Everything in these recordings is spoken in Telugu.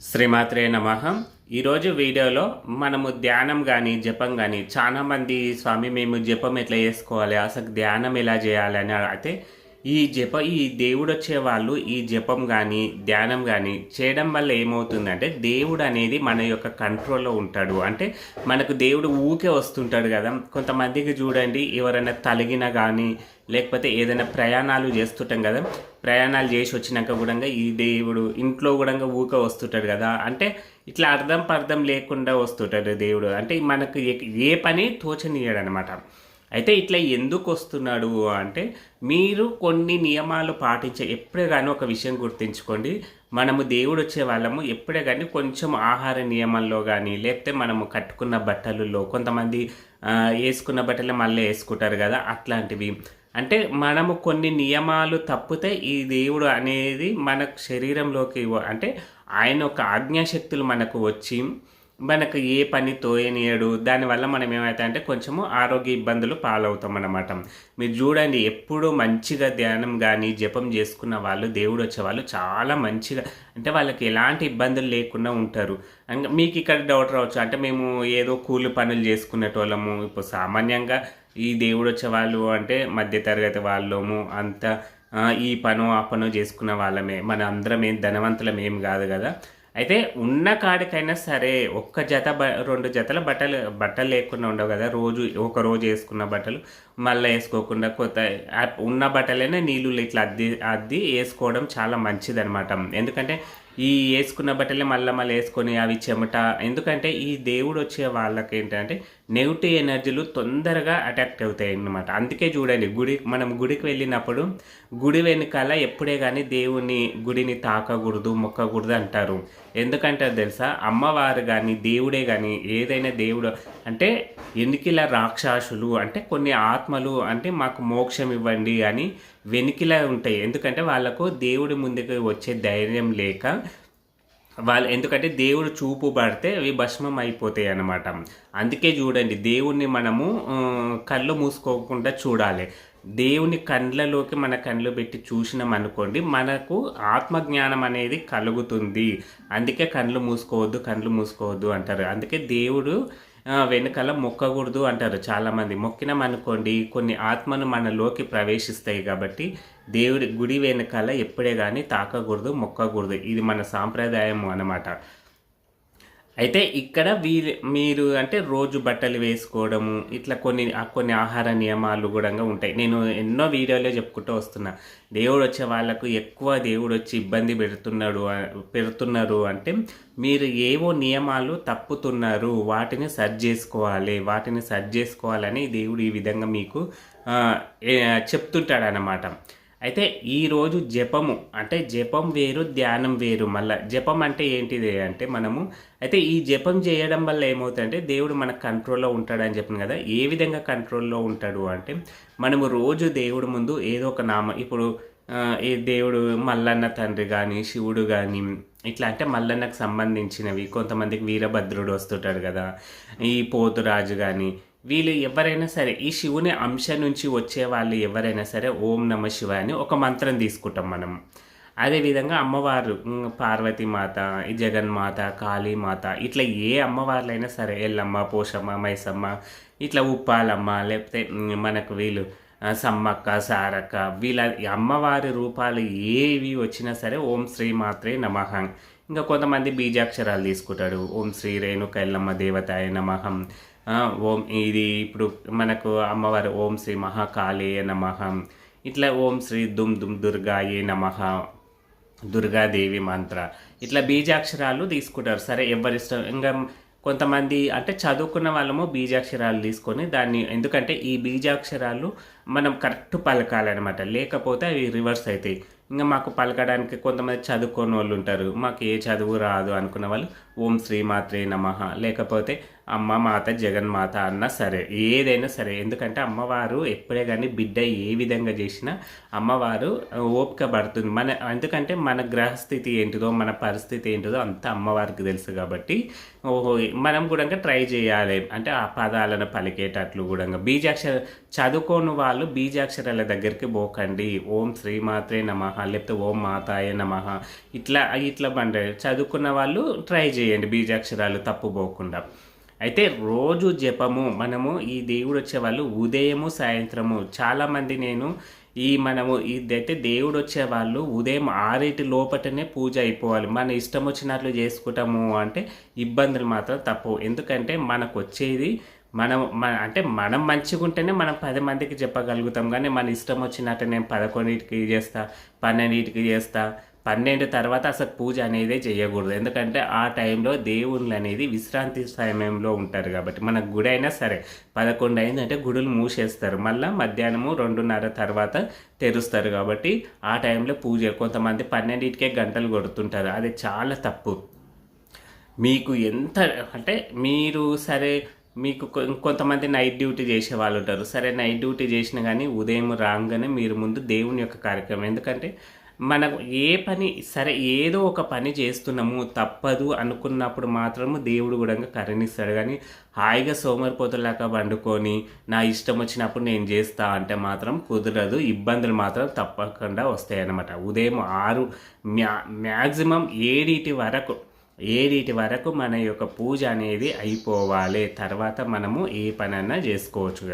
శ్రీమాత్రే నమః. ఈరోజు వీడియోలో మనము ధ్యానం గాని, జపం గాని చాలామంది స్వామి మేము జపం ఎట్లా చేసుకోవాలి? అసలు ధ్యానం ఎలా చేయాలి? అని అయితే ఈ దేవుడొచ్చే వాళ్ళు ఈ జపం గాని, ధ్యానం గాని చేయడం వల్ల ఏమవుతుందంటే దేవుడనేది మన యొక్క కంట్రోల్‌లో ఉంటాడు. అంటే మనకు దేవుడు ఊకే వస్తుంటాడు గదా! కొంతమందికి చూడండి ఎవరైనా తలిగినా గానీ, లేకపోతే ఏదైనా ప్రయాణాలు చేస్తుంటాం గదా! ప్రయాణాలు చేసి వచ్చినాక గూడంగా ఈ దేవుడు ఇంట్లో గూడంగా ఊకే వస్తుంటాడు గదా! అంటే ఇట్లా అర్థం పర్థం లేకుండా వస్తుంటాడు దేవుడు. అంటే మనకు ఏ పని తోచనీయడనమాట. అయితే ఇట్లా ఎందుకొస్తున్నాడు అంటే, మీరు కొన్ని నియమాలు పాటించే ఎప్పుడే గాని ఒక విషయం గుర్తుంచుకోండి. మనము దేవుడొచ్చే వాళ్ళము ఎప్పుడే గాని కొంచెం ఆహార నియమాల్లో గాని, లేకపోతే మనము కట్టుకున్న బట్టలలో కొంతమంది యేసుకున్న బట్టలే మళ్ళీ యేసుకుంటారు గదా! అట్లాంటివి. అంటే మనము కొన్ని నియమాలు తప్పితే ఈ దేవుడు అనేది మన శరీరంలోకి అంటే ఆయన యొక్క ఆజ్ఞాశక్తులు మనకు వచ్చి మనకు ఏ పని తోయనీయడు. దానివల్ల మనం ఏమైతాయంటే కొంచెము ఆరోగ్య ఇబ్బందులు పాలవుతామన్నమాట. మీరు చూడండి ఎప్పుడు మంచిగా ధ్యానం గానీ, జపం చేసుకున్న వాళ్ళు దేవుడొచ్చేవాళ్ళు చాలా మంచిగా అంటే వాళ్ళకి ఎలాంటి ఇబ్బందులు లేకుండా ఉంటారు. మీకిక్కడ డౌట్ రావచ్చు. అంటే మేము ఏదో కూలి పనులు చేసుకునేటోళ్ళము. ఇప్పుడు సామాన్యంగా ఈ దేవుడొచ్చేవాళ్ళు అంటే మధ్య తరగతి వాళ్ళము అంత ఈ పనో, ఆ పనో చేసుకున్న వాళ్ళమే. మన అందరం ఏం ధనవంతులమేం గాదు గదా! అయితే ఉన్న కాడికైనా సరే ఒక్క జత 2 జతల బట్టలు లేకుండా ఉండవు గదా! ఒక రోజు యేసుకున్న బట్టలు మళ్ళా యేసుకోకుండా ఉన్న బట్టలనే నీళ్ళులో ఇట్లా అద్ది యేసుకోవడం చాలా మంచిదనమాట. ఎందుకంటే ఈ యేసుకున్న బట్టలే మళ్ళా యేసుకొని అవి చెమట ఎందుకంటే ఈ దేవుడొచ్చే వాళ్ళకేంటంటే నెగెటివ్ ఎనర్జీలు తొందరగా అటాక్ట్ అవుతాయన్నమాట. అందుకే చూడండి మనం గుడికి వెళ్ళినప్పుడు గుడి వెనకాల ఎప్పుడే గానీ గుడిని తాకకూడదు, మొక్కకూడదు అంటారు. ఎందుకంటారు తెలుసా? అమ్మవారు గానీ, దేవుడే గానీ ఏదైనా దేవుడు అంటే ఎనికిల రాక్షసులు అంటే కొన్ని ఆత్మలు అంటే మాకు మోక్షం ఇవ్వండి అని వెనికిలా ఉంటాయి. ఎందుకంటే వాళ్ళకు దేవుడి ముందుకు వచ్చే ధైర్యం లేక ఎందుకంటే దేవుడు చూపు పడితే అవి భస్మం అయిపోతాయన్నమాట. అందుకే చూడండి దేవుడిని మనము కళ్ళు మూసుకోకుండా చూడాలి. దేవుని కండ్లలోకి మన కళ్ళు పెట్టి చూసినామనుకోండి మనకు ఆత్మజ్ఞానం అనేది కలుగుతుంది. అందుకే కళ్ళు మూసుకోవద్దు అంటారు. అందుకే దేవుడు వెనకాల మొక్కకూడదు అంటారు చాలామంది. మొక్కినామనుకోండి కొన్ని ఆత్మలు మనలోకి ప్రవేశిస్తాయి కాబట్టి దేవుడి గుడి వెనకాల ఎప్పుడే గానీ తాకకూడదు, మొక్కకూడదు. ఇది మన సాంప్రదాయం అన్నమాట. అయితే ఇక్కడ మీరు అంటే రోజు బట్టలు వేసుకోవడము ఇట్లా కొన్ని ఆహార నియమాలు కూడా ఉంటాయి. నేను ఎన్నో వీడియోలో చెప్పుకుంటూ వస్తున్నా. దేవుడొచ్చే వాళ్ళకు ఎక్కువ దేవుడొచ్చి ఇబ్బంది పెడుతున్నారు అంటే మీరు ఏవో నియమాలు తప్పుతున్నారు. వాటిని సరి చేసుకోవాలని దేవుడు ఈ విధంగా మీకు చెప్తుంటాడనమాట. అయితే ఈరోజు జపము అంటే జపం వేరు, ధ్యానం వేరు. మళ్ళా జపం అంటే ఏంటిది అంటే అయితే ఈ జపం చేయడం వల్ల ఏమవుతుందంటే దేవుడు మన కంట్రోల్‌లో ఉంటాడని చెప్పాను కదా! ఏ విధంగా కంట్రోల్‌లో ఉంటాడు అంటే మనము రోజు దేవుడి ముందు ఏదో ఒక ఇప్పుడు ఈ దేవుడు మల్లన్న తండ్రి గానీ, శివుడు గానీ ఇట్లా అంటే మల్లన్నకు సంబంధించినవి కొంతమందికి వీరభద్రుడు వస్తుంటాడు కదా! ఈ పోతురాజు గానీ వీళ్ళు ఎవరైనా సరే ఈ శివుని అంశ నుంచి వచ్చే వాళ్ళు ఎవరైనా సరే ఓం నమ శివాయ అని ఒక మంత్రం తీసుకుంటాం మనం. అదేవిధంగా అమ్మవారు పార్వతీమాత, ఈ జగన్మాత, కాళీమాత ఇట్లా ఏ అమ్మవార్లైనా సరే ఎల్లమ్మ, పోషమ్మ, మైసమ్మ ఇట్లా ఉప్పాలమ్మ లేకపోతే మనకు వీళ్ళు సమ్మక్క, సారక్క వీళ్ళ అమ్మవారి రూపాలు ఏవి వచ్చినా సరే ఓం శ్రీ మాత్రే నమః. ఇంకా కొంతమంది బీజాక్షరాలు తీసుకుంటాడు. ఓం శ్రీ రేణుక ఎల్లమ్మ దేవతాయ నమః. ఓం ఇది ఇప్పుడు మనకు అమ్మవారు ఓం శ్రీ మహాకాళేయ నమః. ఇట్లా ఓం శ్రీ దుమ్ దుమ్ దుర్గాయే నమః, దుర్గాదేవి మంత్ర ఇట్లా బీజాక్షరాలు తీసుకుంటారు. సరే ఎవరిష్టం. ఇంకా కొంతమంది అంటే చదువుకున్న వాళ్ళము బీజాక్షరాలు తీసుకొని దాన్ని ఎందుకంటే ఈ బీజాక్షరాలు మనం కరెక్ట్ పలకాలన్నమాట. లేకపోతే అవి రివర్స్ అవుతాయి. ఇంకా మాకు పలకడానికి కొంతమంది చదువుకోని వాళ్ళు ఉంటారు. మాకు ఏ చదువు రాదు అనుకున్న వాళ్ళు ఓం శ్రీ మాత్రే నమః లేకపోతే అమ్మ, మాత, జగన్మాత అన్నా సరే, ఏదైనా సరే. ఎందుకంటే అమ్మవారు ఎప్పుడే గానీ బిడ్డ ఏ విధంగా చేసినా అమ్మవారు ఓపిక పడుతుంది. ఎందుకంటే మన గ్రహస్థితి ఏంటిదో, మన పరిస్థితి ఏంటిదో అంతా అమ్మవారికి తెలుసు కాబట్టి మనం కూడా ట్రై చేయాలి. అంటే ఆ పదాలను పలికేటట్లు కూడా చదువుకోని వాళ్ళు బీజాక్షరాల దగ్గరికి పోకండి. ఓం శ్రీమాత్రే నమః లేకపోతే ఓం మాతాయ నమః ఇట్లా చదువుకున్న వాళ్ళు ట్రై చేయండి బీజాక్షరాలు తప్పు పోకుండా. అయితే రోజు జపము మనము ఈ దేవుడు వచ్చేవాళ్ళు ఉదయము సాయంత్రము చాలామంది మనము ఇదైతే దేవుడు వచ్చేవాళ్ళు ఉదయం 6 లోపటనే పూజ అయిపోవాలి. మన ఇష్టం వచ్చినట్లు చేసుకుంటాము అంటే ఇబ్బందులు మాత్రం తప్పు. ఎందుకంటే మనకు వచ్చేది అంటే మనం మంచిగా ఉంటేనే మనం 10 మందికి చెప్పగలుగుతాం. కానీ మన ఇష్టం వచ్చినట్టు నేను 11కి చేస్తా, 12కి చేస్తా, 12 తర్వాత అసలు పూజ అనేది చేయకూడదు. ఎందుకంటే ఆ టైంలో దేవుళ్ళు అనేది విశ్రాంతి సమయంలో ఉంటారు కాబట్టి. మన గుడి అయినా సరే 11 అయిందంటే గుడులు మూసేస్తారు. మళ్ళీ మధ్యాహ్నము 2:30 తర్వాత తెరుస్తారు కాబట్టి ఆ టైంలో పూజ. కొంతమంది 12కే గంటలు కొడుతుంటారు, అది చాలా తప్పు. మీకు ఎంత అంటే మీరు సరే మీకు కొంతమంది నైట్ డ్యూటీ చేసే వాళ్ళు ఉంటారు. సరే నైట్ డ్యూటీ చేసినా కానీ ఉదయం రాగానే మీరు ముందు దేవుని యొక్క కార్యక్రమం. ఎందుకంటే మనకు ఏ పని సరే ఏదో ఒక పని చేస్తున్నాము తప్పదు అనుకున్నప్పుడు మాత్రము దేవుడు కూడా కరుణిస్తాడు. కానీ హాయిగా సోమరిపోతులాగా వండుకొని నా ఇష్టం వచ్చినప్పుడు నేను చేస్తా అంటే మాత్రం కుదరదు. ఇబ్బందులు మాత్రం తప్పకుండా వస్తాయి అన్నమాట. ఉదయం 6 మ్యాక్సిమం 7 వరకు మన యొక్క పూజ అనేది అయిపోవాలి. తర్వాత మనము ఏ పనైనా చేసుకోవచ్చు.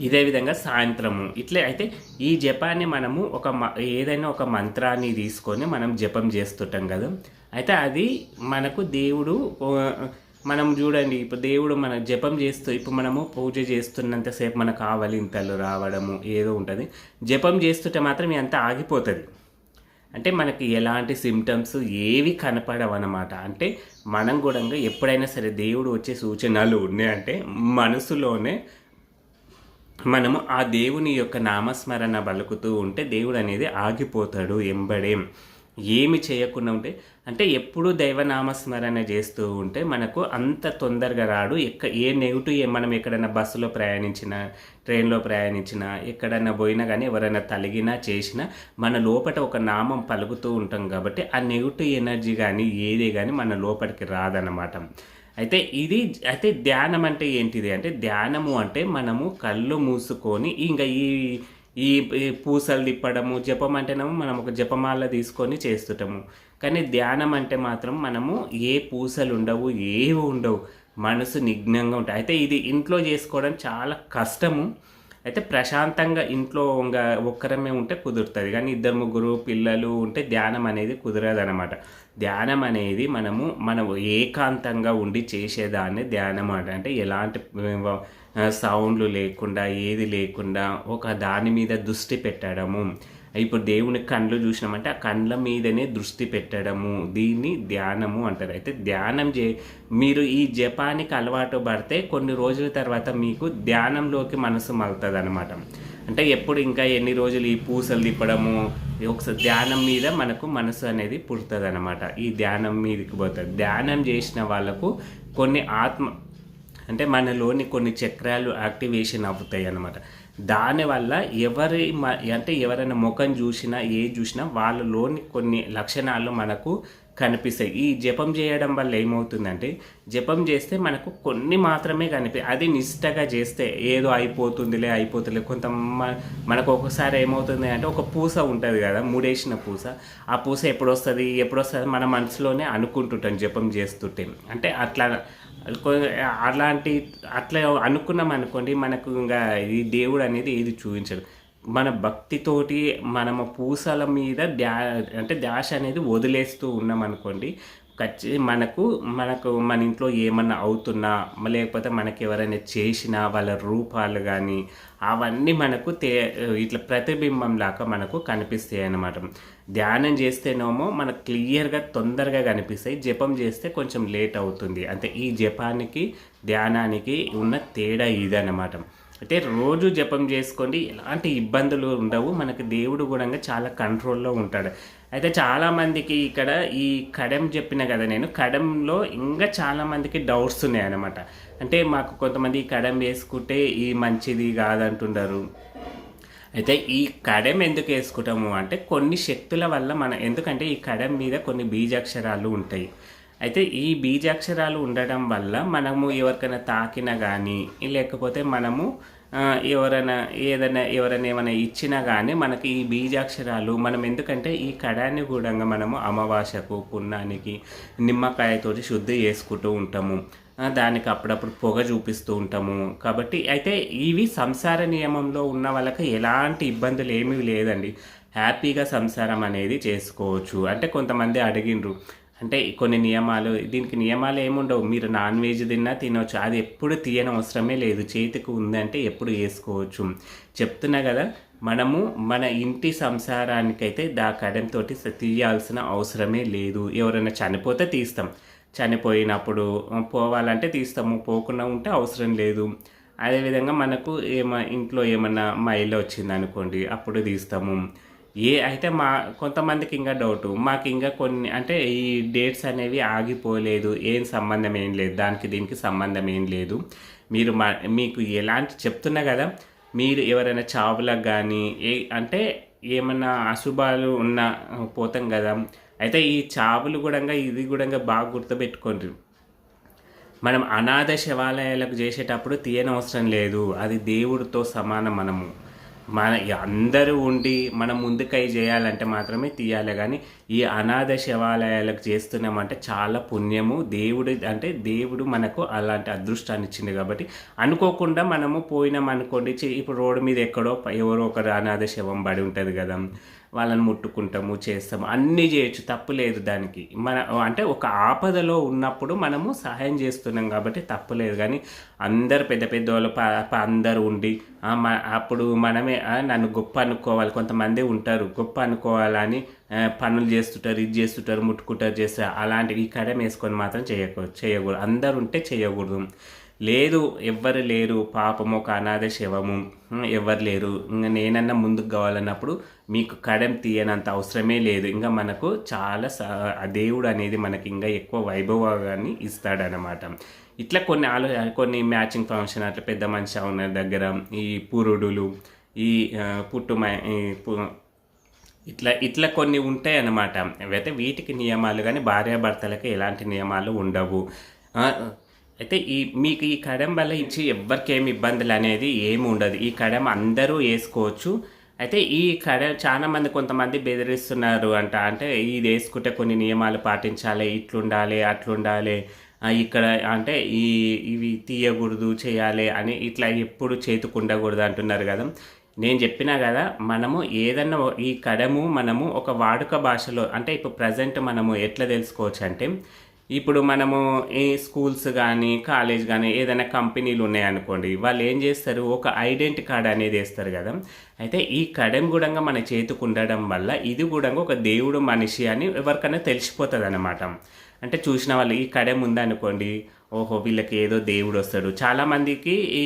ఇదే విధంగా సాయంత్రము అయితే ఈ జపాన్ని మనము ఏదైనా ఒక మంత్రాన్ని తీసుకొని మనం జపం చేస్తుంటాం కదా. అయితే అది మనకు దేవుడు మనం చూడండి, ఇప్పుడు దేవుడు మన జపం చేస్తూ ఇప్పుడు మనము పూజ చేస్తున్నంతసేపు మనకు ఆవలింతలు రావడము ఏదో ఉంటుంది. జపం చేస్తుంటే మాత్రం ఇదంతా ఆగిపోతుంది. అంటే మనకి ఎలాంటి సిమ్టమ్స్ ఏవి కనపడవన్నమాట. అంటే మనం కూడా ఎప్పుడైనా సరే దేవుడు వచ్చే సూచనలు ఉన్నాయంటే మనసులోనే మనము ఆ దేవుని యొక్క నామస్మరణ పలుకుతూ ఉంటే దేవుడు అనేది ఆగిపోతాడు ఎంబడే. ఏమి చేయకుండా ఉంటే అంటే ఎప్పుడు దైవనామస్మరణ చేస్తూ ఉంటే మనకు అంత తొందరగా రాడు. ఏ నెగిటివ్ మనం ఎక్కడైనా బస్సులో ప్రయాణించినా, ట్రైన్లో ప్రయాణించినా, ఎక్కడైనా పోయినా కానీ ఎవరైనా తలిగినా చేసినా మన లోపల ఒక నామం పలుకుతూ ఉంటాం కాబట్టి ఆ నెగిటివ్ ఎనర్జీ కానీ ఏదే కానీ మన లోపలికి రాదన్నమాట. అయితే ధ్యానం అంటే ఏంటిది అంటే ధ్యానము అంటే మనము కళ్ళు మూసుకొని ఇంకా ఈ పూసలు తిప్పడము, జపం అంటేనేమో మనం ఒక జపమాల తీసుకొని చేస్తుంటాము. కానీ ధ్యానం అంటే మాత్రం మనము ఏ పూసలు ఉండవు, ఏవి ఉండవు, మనసు నిఘ్నంగా ఉంటాయి. అయితే ఇది ఇంట్లో చేసుకోవడం చాలా కష్టము. అయితే ప్రశాంతంగా ఇంట్లో ఒక్కరమే ఉంటే కుదురుతుంది. కానీ 2-3 పిల్లలు ఉంటే ధ్యానం అనేది కుదరదు అనమాట. ధ్యానం అనేది మనం ఏకాంతంగా ఉండి చేసేదాన్ని ధ్యానం అంటే ఎలాంటి సౌండ్లు లేకుండా ఏది లేకుండా ఒక దాని మీద దృష్టి పెట్టడము. ఇప్పుడు దేవుని కళ్ళు చూసినామంటే ఆ కళ్ళ మీదనే దృష్టి పెట్టడము, దీన్ని ధ్యానము అంటారు. అయితే మీరు ఈ జపానికి అలవాటు పడితే కొన్ని రోజుల తర్వాత మీకు ధ్యానంలోకి మనసు మలుతుంది అనమాట. అంటే ఎప్పుడు ఇంకా ఎన్ని రోజులు ఈ పూసలు తిప్పడము, ఒకసారి ధ్యానం మీద మనకు మనసు అనేది పుడుతుంది అనమాట. ఈ ధ్యానం మీదకి పోతుంది. ధ్యానం చేసిన వాళ్ళకు కొన్ని అంటే మనలోని కొన్ని చక్రాలు యాక్టివేషన్ అవుతాయి అన్నమాట. దానివల్ల ఎవరైనా ముఖం చూసినా చూసినా వాళ్ళలోని కొన్ని లక్షణాలు మనకు కనిపిస్తాయి. ఈ జపం చేయడం వల్ల ఏమవుతుందంటే జపం చేస్తే మనకు కొన్ని మాత్రమే అది నిష్టగా చేస్తే ఏదో అయిపోతుందిలే మనకు ఒకసారి ఏమవుతుంది అంటే ఒక పూస ఉంటుంది కదా, ముడేసిన పూస, ఆ పూస ఎప్పుడు వస్తుంది మన మనసులోనే అనుకుంటుంటాం జపం చేస్తుంటే. అంటే అట్లా అనుకున్నాం అనుకోండి, మనకు ఇంకా ఈ దేవుడు అనేది ఏది చూపించడు. మన భక్తితోటి మనము పూసల మీద ధ్యాస అనేది వదిలేస్తూ ఉన్నాం అనుకోండి, మనకు మన ఇంట్లో ఏమన్నా అవుతున్నా లేకపోతే మనకి ఎవరైనా చేసినా వాళ్ళ రూపాలు కానీ అవన్నీ మనకు ఇట్లా ప్రతిబింబం లాగా మనకు కనిపిస్తాయి అన్నమాట. ధ్యానం చేస్తేనేమో మనకు క్లియర్గా తొందరగా కనిపిస్తాయి, జపం చేస్తే కొంచెం లేట్ అవుతుంది. అంటే ఈ జపానికి ధ్యానానికి ఉన్న తేడా ఇదన్నమాట. అయితే రోజు జపం చేసుకోండి, ఎలాంటి ఇబ్బందులు ఉండవు, మనకు దేవుడు కూడా చాలా కంట్రోల్లో ఉంటాడు. అయితే చాలామందికి ఇక్కడ ఈ కడెం చెప్పిన కదా నేను, కడెంలో ఇంకా చాలామందికి డౌట్స్ ఉన్నాయన్నమాట. అంటే మాకు కొంతమంది ఈ కడెం వేసుకుంటే ఈ మంచిది కాదంటుంటారు. అయితే ఈ కడెం ఎందుకు వేసుకుంటాము అంటే కొన్ని శక్తుల వల్ల ఎందుకంటే ఈ కడెం మీద కొన్ని బీజాక్షరాలు ఉంటాయి. అయితే ఈ బీజాక్షరాలు ఉండడం వల్ల మనము ఎవరికైనా తాకినా కానీ లేకపోతే మనము ఎవరైనా ఏమైనా ఇచ్చినా కానీ మనకి ఈ బీజాక్షరాలు మనం ఎందుకంటే ఈ కడాన్ని కూడా మనము అమావాస్యకు పున్నానికి నిమ్మకాయతోటి శుద్ధి చేసుకుంటూ ఉంటాము. దానికి అప్పుడప్పుడు పొగ చూపిస్తూ ఉంటాము. కాబట్టి అయితే ఇవి సంసార నియమంలో ఉన్న వాళ్ళకి ఎలాంటి ఇబ్బందులు ఏమీ లేదండి. హ్యాపీగా సంసారం అనేది చేసుకోవచ్చు. అంటే కొంతమంది అడిగిండ్రు, అంటే కొన్ని నియమాలు, దీనికి నియమాలు ఏముండవు. మీరు నాన్ వెజ్ తిన్నా తినవచ్చు, అది ఎప్పుడు తీయని అవసరమే లేదు. చేతికి ఉందంటే ఎప్పుడు వేసుకోవచ్చు. చెప్తున్నా కదా, మనము మన ఇంటి సంసారానికైతే కడెంతో తీయాల్సిన అవసరమే లేదు. ఎవరైనా చనిపోతే తీస్తాం, చనిపోయినప్పుడు పోవాలంటే తీస్తాము, పోకుండా ఉంటే అవసరం లేదు. అదేవిధంగా మనకు ఇంట్లో ఏమన్నా మైల వచ్చిందనుకోండి, అప్పుడు తీస్తాము. అయితే కొంతమందికి ఇంకా డౌటు, మాకు ఇంకా కొన్ని అంటే ఈ డేట్స్ అనేవి ఆగిపోలేదు, ఏం సంబంధం ఏం లేదు, దానికి దీనికి సంబంధం ఏం లేదు. మీకు ఎలాంటి చెప్తున్నా కదా, మీరు ఎవరైనా చావులకు కానీ అంటే ఏమన్నా అశుభాలు పోతాం కదా. అయితే ఈ చావులు కూడా ఇది కూడా బాగా గుర్తుపెట్టుకోండి. మనం అనాథ శివాలయాలకు చేసేటప్పుడు తీయనవసరం లేదు, అది దేవుడితో సమానం. అందరూ ఉండి మనం ముందుకై చేయాలంటే మాత్రమే తీయాలి. కానీ ఈ అనాథ శివాలయాలకు చేస్తున్నామంటే చాలా పుణ్యము. దేవుడు మనకు అలాంటి అదృష్టాన్ని ఇచ్చింది. కాబట్టి అనుకోకుండా మనము పోయినామనుకోండి, ఇప్పుడు రోడ్డు మీద ఎక్కడో ఎవరో ఒకరు అనాథ శవం పడి ఉంటుంది కదా, వాళ్ళని ముట్టుకుంటాము, చేస్తాము, అన్నీ చేయొచ్చు, తప్పు లేదు దానికి. అంటే ఒక ఆపదలో ఉన్నప్పుడు మనము సహాయం చేస్తున్నాం కాబట్టి తప్పు లేదు. కానీ అందరు పెద్ద పెద్ద వాళ్ళు అందరూ ఉండి అప్పుడు మనమే నన్ను గొప్ప అనుకోవాలి. కొంతమంది ఉంటారు గొప్ప అనుకోవాలని పనులు చేస్తుంటారు, ఇది చేస్తుంటారు, ముట్టుకుంటారు, చేస్తారు. అలాంటివి ఈ కడెం వేసుకొని మాత్రం చేయకూడదు. అందరు ఉంటే చేయకూడదు. లేదు, ఎవ్వరు లేరు, పాపము ఒక అనాథ శవము, ఎవరు లేరు, ఇంకా నేనన్నా ముందుకు కావాలన్నప్పుడు మీకు కడెం తీయనంత అవసరమే లేదు. ఇంకా మనకు చాలా దేవుడు అనేది మనకి ఇంకా ఎక్కువ వైభవాన్ని ఇస్తాడనమాట. ఇట్లా కొన్ని మ్యాచింగ్ ఫంక్షన్ అట్లా పెద్ద మనిషి ఉన్న దగ్గర ఈ పురుడులు, ఈ ఇట్లా కొన్ని ఉంటాయి అన్నమాట. అయితే వీటికి నియమాలు కానీ భార్యాభర్తలకి ఎలాంటి నియమాలు ఉండవు. అయితే మీకు ఈ కడెం వల్ల ఎవ్వరికేమి ఇబ్బందులు అనేది ఏమి ఉండదు. ఈ కడెం అందరూ వేసుకోవచ్చు. అయితే ఈ చాలామంది కొంతమంది బెదిరిస్తున్నారు అంటే ఇది వేసుకుంటే కొన్ని నియమాలు పాటించాలి, ఇట్లుండాలి, అట్లుండాలి, ఇక్కడ అంటే ఇవి తీయకూడదు, చేయాలి అని ఇట్లా ఎప్పుడు చేతికి ఉండకూడదు అంటున్నారు కదా. నేను చెప్పినా కదా, మనము ఏదన్నా ఈ కడెము మనము ఒక వాడుక భాషలో అంటే ఇప్పుడు ప్రజెంట్ మనము ఎట్లా తెలుసుకోవచ్చు అంటే, ఇప్పుడు మనము ఈ స్కూల్స్ కానీ కాలేజ్ కానీ ఏదైనా కంపెనీలు ఉన్నాయనుకోండి, వాళ్ళు ఏం చేస్తారు, ఒక ఐడెంటిటీ కార్డ్ అనేది వేస్తారు కదా. అయితే ఈ కడెం కూడా మన చేతికి ఉండడం వల్ల ఇది కూడా ఒక దేవుడు మనిషి అని ఎవరికైనా తెలిసిపోతుంది అన్నమాట. అంటే చూసిన వాళ్ళు ఈ కడెం ఉందనుకోండి, ఓహో వీళ్ళకి ఏదో దేవుడు వస్తాడు. చాలామందికి ఈ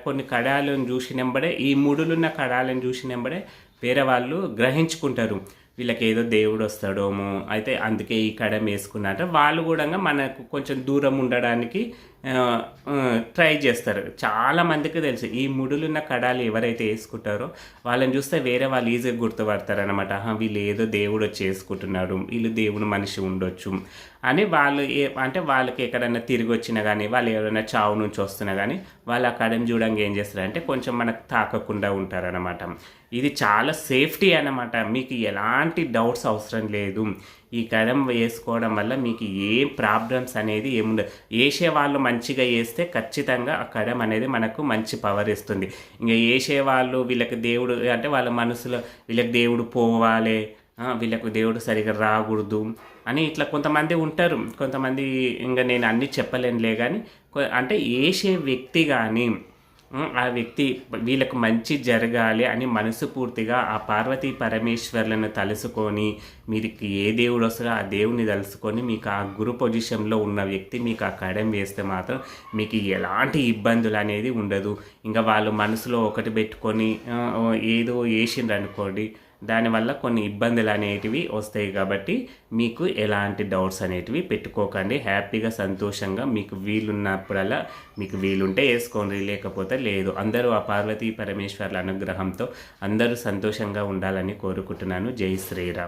కొన్ని కడాలను చూసినంబడే, ఈ ముడులున్న కడాలను చూసినంబడే వేరే వాళ్ళు గ్రహించుకుంటారు, వీళ్ళకి ఏదో దేవుడు వస్తాడోమో, అయితే అందుకే ఈ కడెం వేసుకున్నట్టు వాళ్ళు కూడా మనకు కొంచెం దూరం ఉండడానికి ట్రై చేస్తారు. చాలామందికి తెలుసు ఈ ముడులున్న కడాలు ఎవరైతే వేసుకుంటారో వాళ్ళని చూస్తే వేరే వాళ్ళు ఈజీగా గుర్తుపడతారు అనమాట. వీళ్ళు ఏదో దేవుడు వచ్చి వేసుకుంటున్నాడు, వీళ్ళు దేవుడు మనిషి ఉండొచ్చు అని వాళ్ళు అంటే వాళ్ళకి ఎక్కడైనా తిరిగి వచ్చినా కానీ, వాళ్ళు ఎవరైనా చావు నుంచి వస్తున్నా కానీ వాళ్ళు ఆ కడెం చూడంగా ఏం చేస్తారంటే కొంచెం మనకు తాకకుండా ఉంటారనమాట. ఇది చాలా సేఫ్టీ అన్నమాట. మీకు ఎలాంటి డౌట్స్ అవసరం లేదు. ఈ కడెం వేసుకోవడం వల్ల మీకు ఏం ప్రాబ్లమ్స్ అనేది ఏముండదు. వేసే వాళ్ళు మంచిగా వేస్తే ఖచ్చితంగా ఆ కడెం అనేది మనకు మంచి పవర్ ఇస్తుంది. ఇంకా వేసే వాళ్ళు వీళ్ళకి దేవుడు అంటే వాళ్ళ మనసులో వీళ్ళకి దేవుడు పోవాలి, వీళ్ళకు దేవుడు సరిగా రాకూడదు అని ఇట్లా కొంతమంది ఉంటారు. కొంతమంది ఇంకా నేను అన్నీ చెప్పలేనులే కానీ అంటే వేసే వ్యక్తి కానీ ఆ వ్యక్తి వీళ్ళకు మంచి జరగాలి అని మనసు పూర్తిగా ఆ పార్వతీ పరమేశ్వర్లను తలుసుకొని, మీకు ఏ దేవుడు వస్తారో ఆ దేవుని తలుసుకొని మీకు ఆ గురు పొజిషన్లో ఉన్న వ్యక్తి మీకు ఆ కడెం వేస్తే మాత్రం మీకు ఎలాంటి ఇబ్బందులు అనేది ఉండదు. ఇంకా వాళ్ళు మనసులో ఒకటి పెట్టుకొని ఏదో వేసిండ్రు అనుకోండి, దానివల్ల కొన్ని ఇబ్బందులు అనేటివి వస్తాయి. కాబట్టి మీకు ఎలాంటి డౌట్స్ అనేటివి పెట్టుకోకండి. హ్యాపీగా సంతోషంగా మీకు వీలున్నప్పుడల్లా మీకు వీలుంటే వేసుకోండి, లేకపోతే లేదు. అందరూ ఆ పార్వతీ పరమేశ్వర్ల అనుగ్రహంతో అందరూ సంతోషంగా ఉండాలని కోరుకుంటున్నాను. జై శ్రీరామ్.